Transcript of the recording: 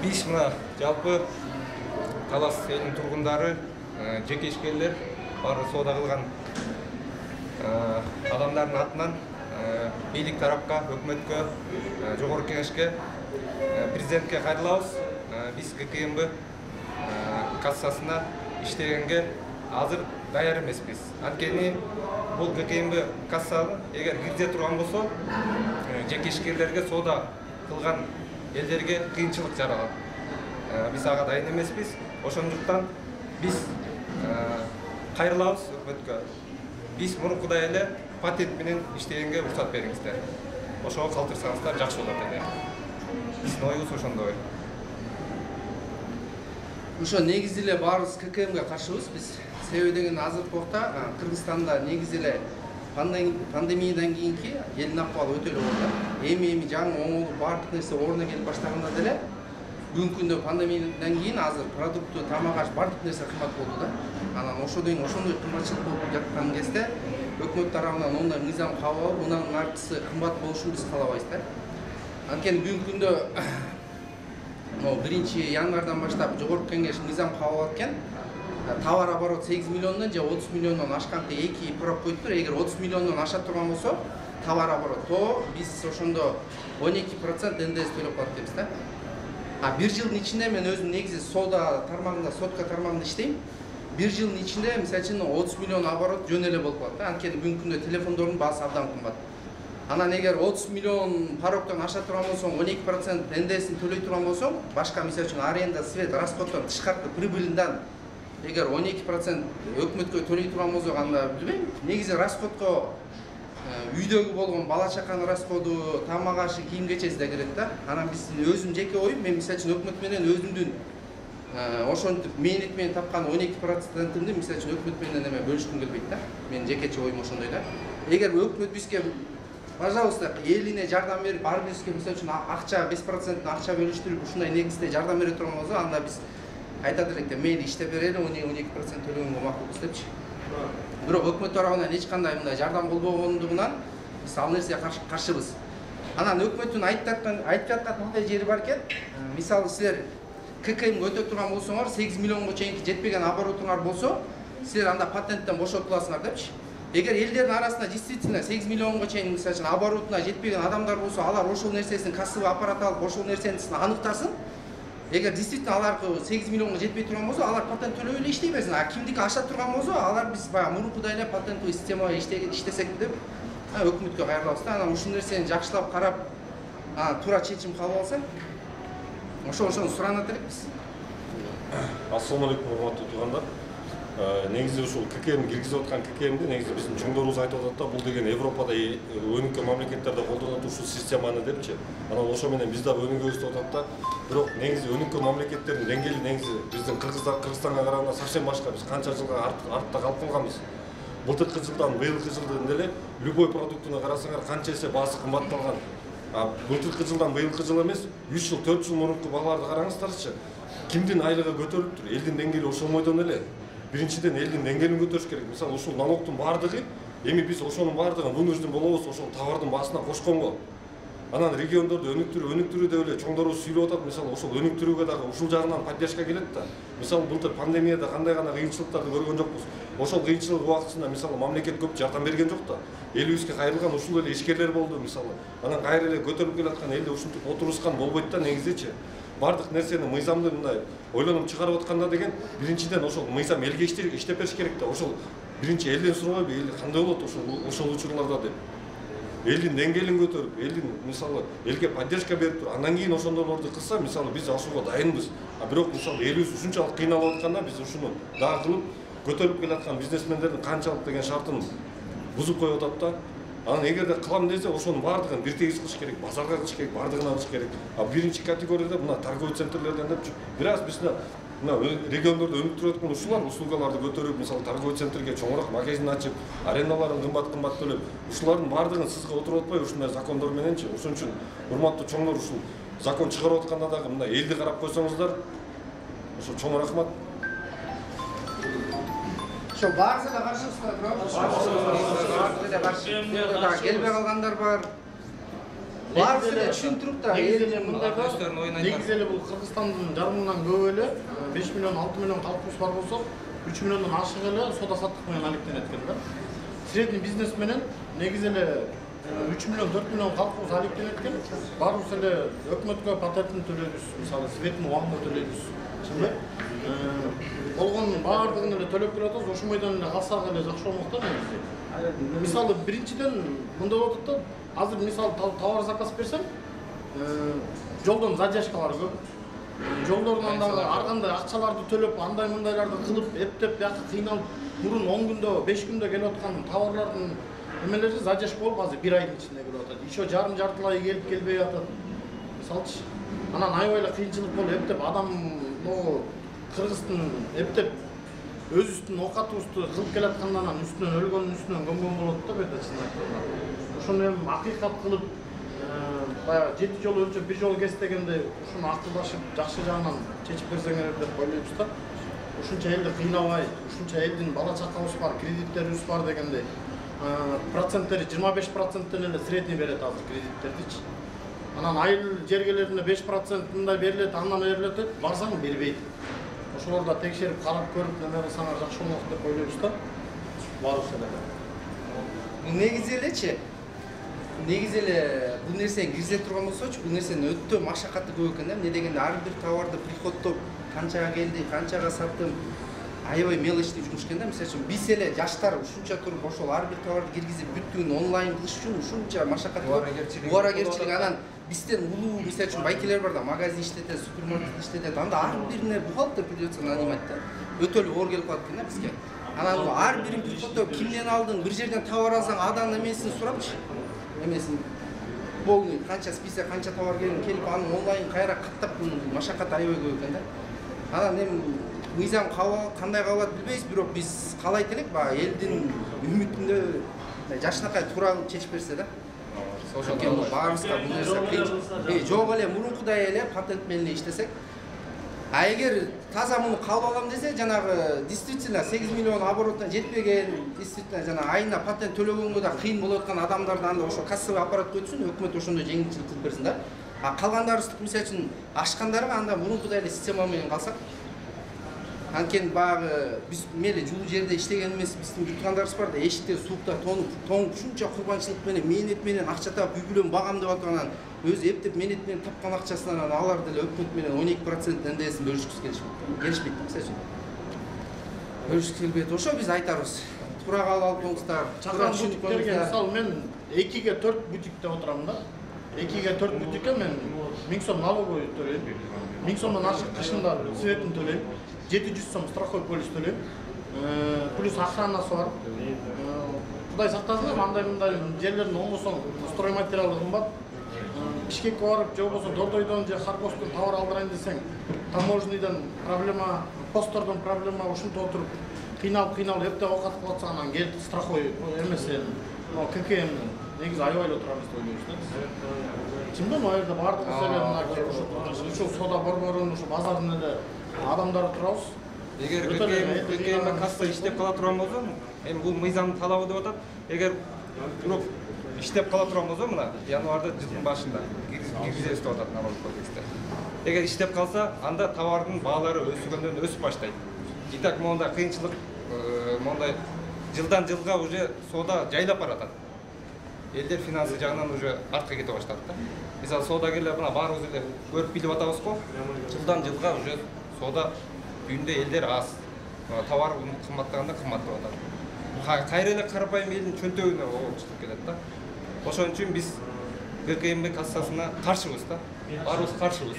Биз мына жалпы Талас элинин тургундары, жеке ишкерлер, баары соода кылган адамдардын атынан бийлик тарапка, өкмөткө, жогорку кеңешке, президентке кайрылабыз. Биз ГКМБ кассасына иштегенге азыр даяр эмеспиз. Анткени бул ГКМБ кассаны эгер киргизе турган болсо, жеке ишкерлерге соода кылган элдерге кыйынчылык жаралат. Биз ага дайын эмеспиз. Ошондуктан биз кайрылабыз өкмөткө. Биз мурункудай эле патент менен иштегенге уруксат бериңиздер. Ошого калтырсаңыздар жакшы болот эле. Биздин оюбуз ошондой. Ошо негизи эле баарыбыз ККМге каршыбыз. Биз себеби деген азыркы убакта Кыргызстанда негизи эле пандемиядан кийинки элдин акыбалы өтө эле болду. Эми жаңы оңолуп баардык нерсе ордуна келип баштаганда деле бүгүнкү күндө пандемиядан кийин азыр продукты, тамак-аш баардык нерсе кымбат болду да. Анан ошондой кымбатчылык болуп жаткан кезде өкмөт тарабынан ондай мыйзам кабыл алып, мындан артысы кымбат болушун биз каалабайбыз да. Анткени бүгүнкү күндө 1-январдан баштап жогорку кеңеш мыйзам кабыл алып экен. Товар оборот 8 миллиондон же 30 миллиондон ашканды 2 проп коюптур. Эгер 30 миллиондон аша турган болсо, товар оборот, то биз ошондо 12% НДС төлөп калат дейбиз да. Bir жылдын ичинде мен өзүм негизи сода тармагында, сотка тармагында иштейм. Bir жылдын ичинде, мисалы үчүн 30 миллион оборот жөн эле болуп калат да. Анткени бүгүнкү күндө телефондордун баасы абдан кымбат. Анан эгер 30 миллион пароктон аша турган болсоң, 12% НДСин төлөй турган болсоң, башка мисалы үчүн аренда, свет, расходдон тышкаркы прибылиндан эгер 12% өкмөткө төлөй турган болсок, анда билбейм, негизи расходко үйдөгү болгон бала чаканын расходу, тамак-ашы, кийим-кечеси да кирет да. Анан биздин өзүм жеке оюм, мен мисалы үчүн өкмөт менен өзүмдүн ошентип мээнет менен тапкан 12%-ымды мисалы үчүн өкмөт менен эме бөлүшкүм келбейт да. Менин жекече оюм ошондой да. Эгер өкмөт бизге пожалуйста элине жардам берип, ар бирибизге мисалы үчүн акча 5% акча бөлүштүрүп ушундай негизде жардам бере турган болсо, анда биз айтат элек да, мейли иштеп берели, 12% төлөгөнгө макулбуз депчи. Бирок өкмөт тарабынан эч кандай мындай жардам болбогондугунан биз ал нерсеге каршыбыз. Анан өкмөттүн айтып жаткан мындай жери бар экен. Мисалы силер ККМге өтө турган болсоңор, 8 миллионго чейинки жетпеген оборотуңар болсо, силер анда патенттен бошотуласыңар депчи. Эгер элдердин арасында действительно 8 миллионго чейин мисалы үчүн оборотуна жетпеген адамдар болсо, алар ошол нерсесин касыбы аппарат алып, ошол нерсени аныктасын. Эгер действительно алар 8 миллионго жетпей турган болсо, алар патент төлөп эле иштей берсин. А кимдики аша турган болсо, алар биз баягы мурункудай эле патенттүү системага иштесек деп өкмөткө кайрылабыз да. Анан ушул нерсени жакшылап карап, туура чечим кабыл алса, ошону суранат элекпиз. Ассалому алейкум, урматтуу туугандар. Негизи ушул ККМ киргизип аткан ККМди негизи биздин чоңдорубуз айтып атат да, бул деген Европада өнүккөн мамлекеттерде колдонот ушул системаны депчи. Анан ошо менен биз дагы өнүгөбүз деп атат да. Бирок негизи өнүккөн мамлекеттердин деңгээли негизи биздин Кыргызстанга караганда совсем башка. Биз канча жылга артта калып калганбыз. Былтыркы жылдан быйылкы жылдын деле любой продуктуна карасаңар канча эсе баасы кымбатталган. Былтыркы жылдан быйылкы жыл эмес, 3 жыл, 4 жыл мурунку бааларды караңыздарчы. Кимдин айлыгы көтөрүлүптүр? Элдин деңгээли ошомойдон эле. Биринчиден элдин деңгээлин көтөрүш керек. Мисалы ушул налогдун баардыгы, эми биз ошонун баардыгын вынужден болобуз ошол товардын баасына кошконго. Анан региондорду өнүктүрүү деп эле чоңдорубуз сүйлөп атат. Мисалы ошол өнүктүрүүгө дагы ушул жагынан поддержка келет да. Мисалы былтыр пандемияда кандай гана кыйынчылыктарды көргөн жокпуз. Ошол кыйынчылык убактысында мисалы мамлекет көп жардам берген жок да. Элибизге кайрылган ушул эле ишкерлер болду мисалы. Анан кайра эле көтөрүлүп келаткан элде ушинтип отурушкан болбойт да негизичи. Бардык нерсени мыйзамды мындай ойлонуп чыгарып атканда деген биринчиден ошол мыйзам элге иштеп бериш керек да. Ошол биринчи элден сурабайбы, эл кандай болот ошол учурларда деп. Элдин деңгээлин көтөрүп, элдин мисалы элге поддержка берип туруп, андан кийин ошондорлорду кылса, мисалы биз ошого дайынбыз. Бирок мисалы элибиз ушунчалык кыйналып атканда биз ушуну дагы кылып көтөрүп келаткан бизнесмендердин канчалык деген шартын бузуп коюп атат да. Анан эгерде кылам десе, ошонун баардыгын бир тегиз кылыш керек, базарга кылыш керек, баардыгына кылыш керек. Биринчи категорияда мына торговый центрлерден деп бир аз биз мына региондорду өнүктүрүп аткан услугаларды көтөрүп, мисалы торговый центрге чоңураак магазин ачып, арендаларын кымбат төлөп, ушулардын баардыгын сызга отуруп атпай ушундай закондор мененчи. Ошон үчүн урматтуу чоңдор, ушул закон чыгарып атканда дагы мына элди карап койсоңуздар, ошо чоң рахмат. Ошо баарысына каршыбыздар, туурабы? Келбей калгандар бар. Баарысы эле түшүндүрүп да өздөрүнүн оюн айтат. негизи эле бул Кыргызстандын жарымынан көп эле 5 миллион 6 миллион калкыбыз бар болсок 3 миллиондон ашык эле соода саттык менен алектенет экен да. Средний бизнес менен негизи эле 3 миллион 4 миллион калкыбыз алектенет экен. Баарыбыз эле өкмөткө патентин төлөйбүз, мисалы светин убагында төлөйбүз. Чынбы? Болгон баардыгын эле төлөп келатабыз, ошол бойдон эле калсак эле жакшы болмок да негизи. Мисалы биринчиден мындай болот да, азыр мисалы товар заказ берсем, жолдон задержкалар көп. Жолдордун андагы ар кандай акчаларды төлөп, андай мындайларды кылып, эптеп, бияка кыйналып, мурун 10 күндө, 5 күндө келип аткан товарлардын эмелери задержка болуп азыр 1 айдын ичинде келип атат. Еще жартылай келип келбей атат. Мисалчы, анан аябай эле кыйынчылык болуп, эптеп адам Кыргыздын эптеп өз үстүнөн оокатыбызды кылып келаткандан анан үстүнөн өлгөндүн үстүнөн көмгөн болот да бета чын айтканда. Ошону эми акыйкат кылып, баягы 7 жолу өлчөп 1 жолу кес дегендей ушуну акылдашып жакшы жагынан чечип берсеңер деп ойлойбуз да. Ушунча элди кыйнабай, ушунча элдин бала чакабыз бар, кредиттерибиз бар дегендей. Проценттери 25%тен эле средний берет азыр кредиттердичи. Анан айыл жергелерине 5% мындай берилет, андан берилет, барсаң бербейт. Ошолорду текшерип, карап көрүп, неме кылсаңар жакшы болмок деп ойлойбуз да. Баарыбыз эле. негизи элечи, негизи эле бул нерсени киргизе турган болсочу, бул нерсенин өтө машакаты көп экен да. Эмне дегенде ар бир товарды приходтоп, канчага келди, канчага саттым, аябай мелочный жумуш экен да. Мисалы үчүн биз эле жаштар ушунча туруп ошол ар бир товарды киргизип бүттүгүн онлайн кылыш үчүн ушунча машакат, убарагерчилик. Анан бизден улуу мисалы үчүн байкелер бар да, магазин иштетет, супермаркет иштетет, анда ар бирине бухгалтер придется нанимать да. Өтө эле оор келип калат экен да бизге. Анан ар бирин приходтоп кимден алдың, бир жерден товар алсаң, адан эмесин сурапчы. Эмесин полный канча список, канча товар келип, анын онлайн кайра каттап машакат аябай көп экен да. Анан эми мыйзам кандай кабыл билбейбиз, бирок биз каалайт элек баягы элдин үмүтүндө жакшынакай туура чечип берсе да. Ошондо баарыбызга бул нерсе кыйын. Жок эле мурункудай эле патент менен иштесек, а эгер таза муну кабыл алам десе, жанагы действительно 8 миллион оборотуна жетпеген, действительно жанагы айына патент төлөгөнгө да кыйын болуп аткан адамдарды анда ошо кассовый аппарат койсун, өкмөт ошондой жеңилчилик кылып берсин да. А калгандарыбыз мисалы үчүн ашкандарга анда мурункудай эле система менен калсак, анткени баягы биз мели жулуу жерде иштеген эмес, биздин юткандарыбыз бар да, эшикте суукта тоңуп ушунча курбанчылык менен, мээнет менен акча таап үй бүлөм багам деп аткандан өзү эптеп мээнет менен тапкан акчасынан алар деле өкмөт менен 12% НДСин бөлүшкүсү келишпейт мисалы үчүн. Бөлүшкүсү келбейт. Ошо биз айтарбыз. Туура кабыл алып коңуздар, туура түшүнүп коңуздар. Мисалы мен 2-ге 4 бутикте отурам да. 2-ге 4 бутикке мен 1000 сом налоговый төлөйм. 1000 сомдон ашык кышында светин төлөйм. 700 сом страховой полис төлөйм. Плюс охранасы бар. Кудай сактасын, андай мындай жерлердин оңбосоң стройматериалы кымбат. Бишкекке барып, же болбосо Дордойдон же Харьковдон товар алдырайын десең, таможнийден проблема, посттордон проблема, ушинтип отуруп кыйналып эптеп оокат кылып атсаң, анан келип страховой эмесен, ККМ негизи аябай эле турабыз деп ойлойбуз да. Чындап ал жерде баардыгыбыз эле ушул соода борборунун ушу базардын эле адамдары турабыз. Эгер ККМ касса иштеп кала турган болсо, эми бул мыйзамдын талабы деп атат. Эгер бирок иштеп кала турган болсо, мына январда жылдын башында киргизебиз деп атат налог кодексте. Эгер иштеп калса, анда товардын баалары өсүгөндөн өсүп баштайт. И так мондай кыйынчылык, мондай жылдан жылга уже соода жайлап баратат. Элдер финансы жагынан уже артка кете баштады да. Мисалы соодагерлер мына баарыбыз эле көрүп билип атабыз го. Жылдан жылга уже соода үйүндө элдер аз. Товар кымбаттаганда кымбаттап атат. Кайра эле карапайым элдин чөнтөгүнө чыгып келет да. Ошон үчүн биз ККМ кассасына каршыбыз да. Баарыбыз каршыбыз.